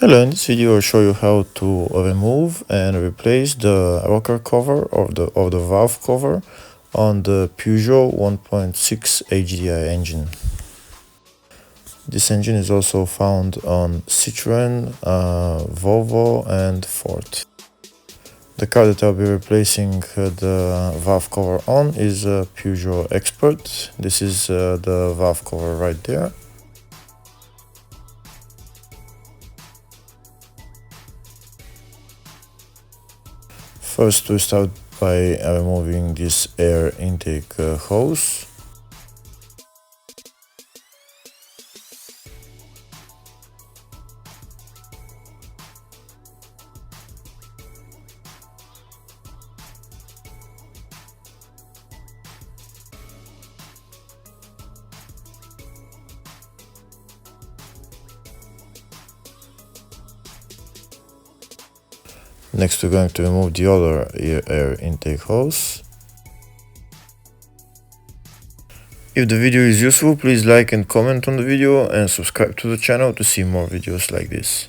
Hello, in this video I'll show you how to remove and replace the rocker cover of the valve cover on the Peugeot 1.6 HDI engine. This engine is also found on Citroen, Volvo and Ford. The car that I'll be replacing the valve cover on is a Peugeot Expert. This is the valve cover right there. First, we start by removing this air intake hose. Next, we're going to remove the other air intake hose. If the video is useful, please like and comment on the video and subscribe to the channel to see more videos like this.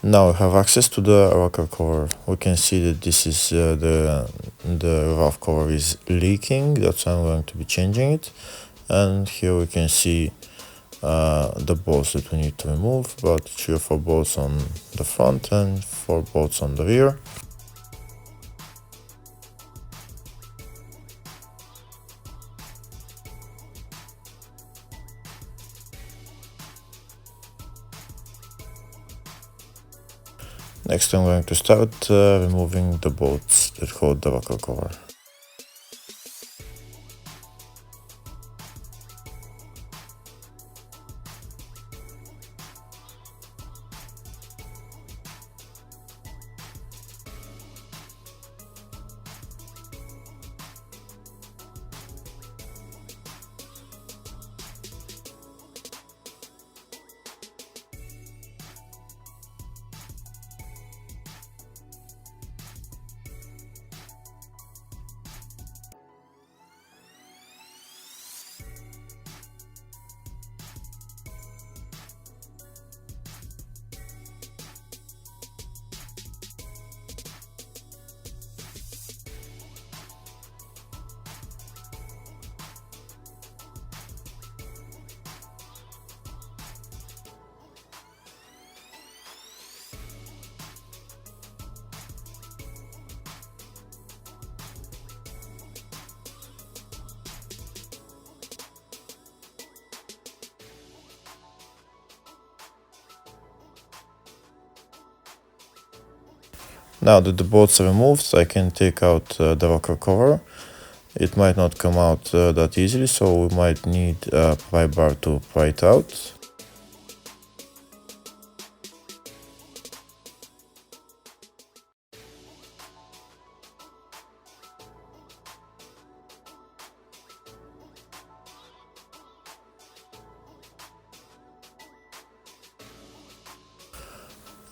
Now we have access to the rocker cover. We can see that this is the valve cover is leaking. That's why I'm going to be changing it. And here we can see the bolts that we need to remove, about 3 or 4 bolts on the front and 4 bolts on the rear. Next, I'm going to start removing the bolts that hold the rocker cover. Now that the bolts are removed, I can take out the rocker cover. It might not come out that easily, so we might need a pry bar to pry it out.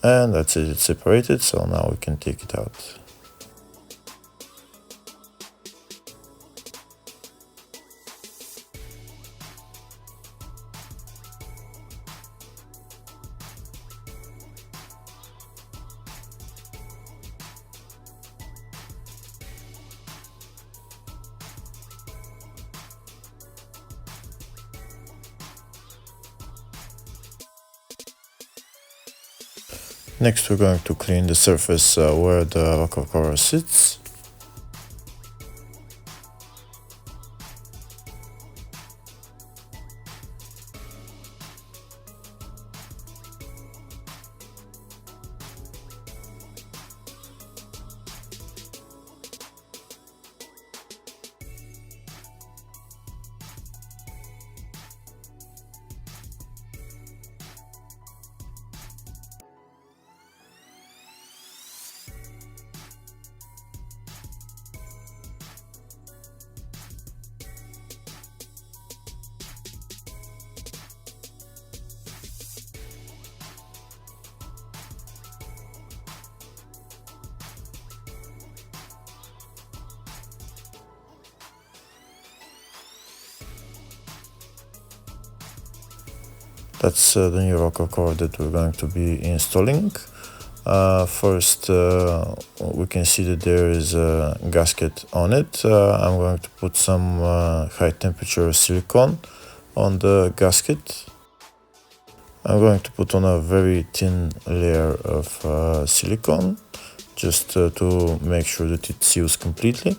And that's it, it's separated, so now we can take it out. Next, we're going to clean the surface where the rocker cover sits. That's the new rocker cover that we're going to be installing. First, we can see that there is a gasket on it. I'm going to put some high temperature silicone on the gasket. I'm going to put on a very thin layer of silicone just to make sure that it seals completely.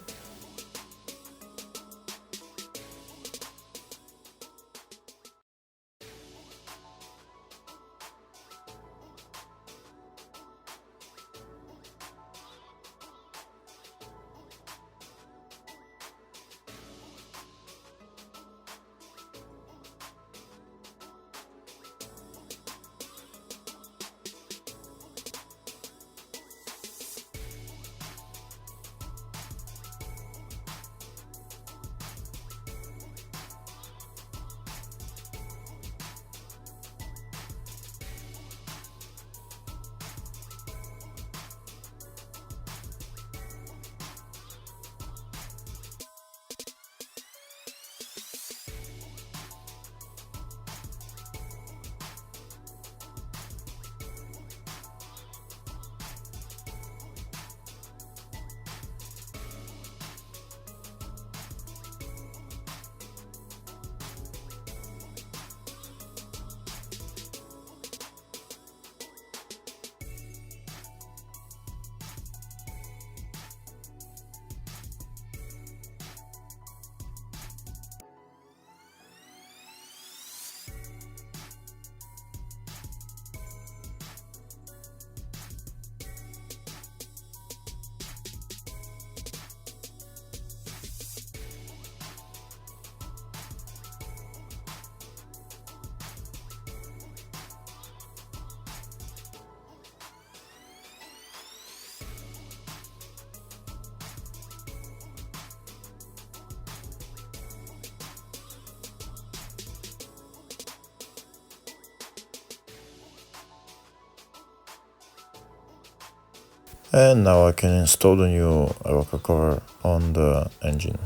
And now I can install the new rocker cover on the engine.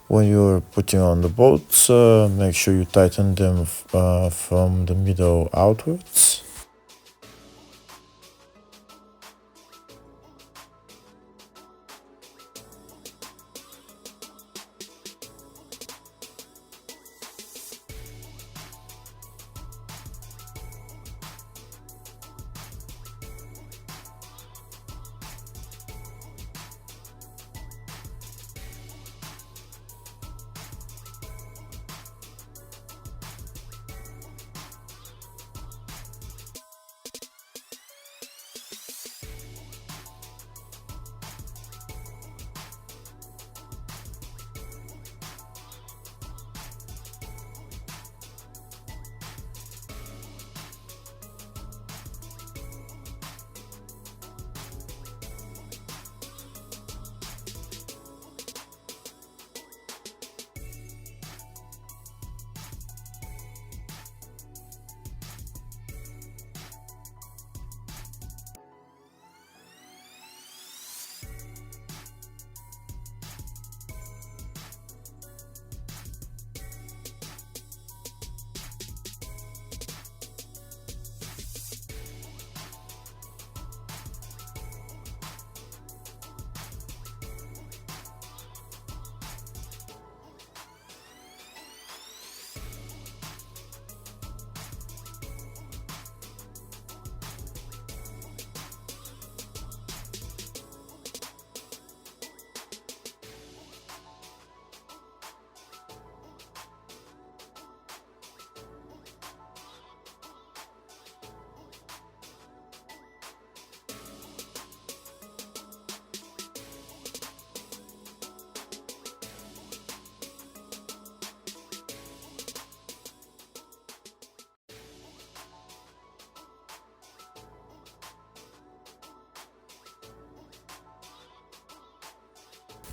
When you're putting on the bolts, make sure you tighten them from the middle outwards.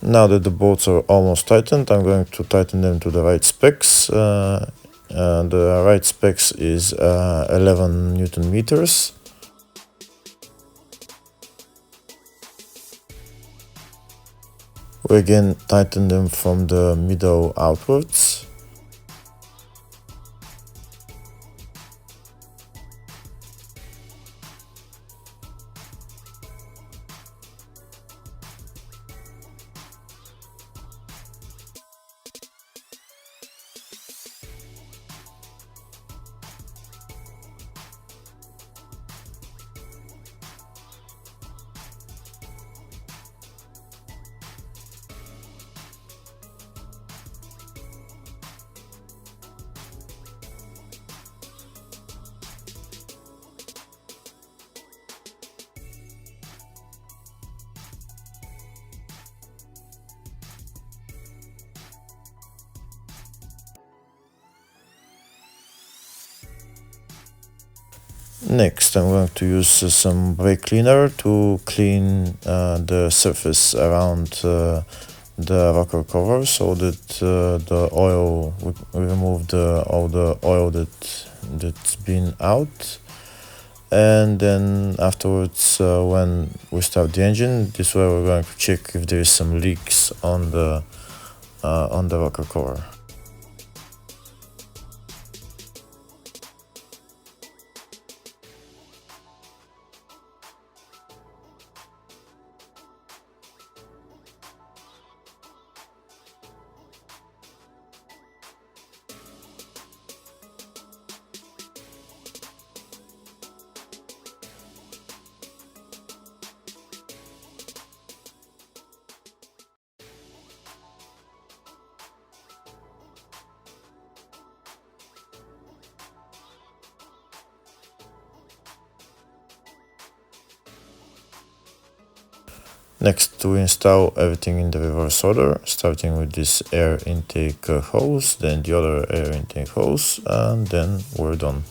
Now that the bolts are almost tightened, I'm going to tighten them to the right specs. The right specs is 11 Newton meters. We again tighten them from the middle outwards. Next, I'm going to use some brake cleaner to clean the surface around the rocker cover, so that the oil, we remove all the oil that's been out. And then afterwards, when we start the engine, this way we're going to check if there is some leaks on the rocker cover. Next, we install everything in the reverse order, starting with this air intake hose, then the other air intake hose, and then we're done.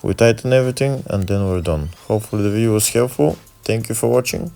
We tighten everything and then we're done. Hopefully the video was helpful. Thank you for watching.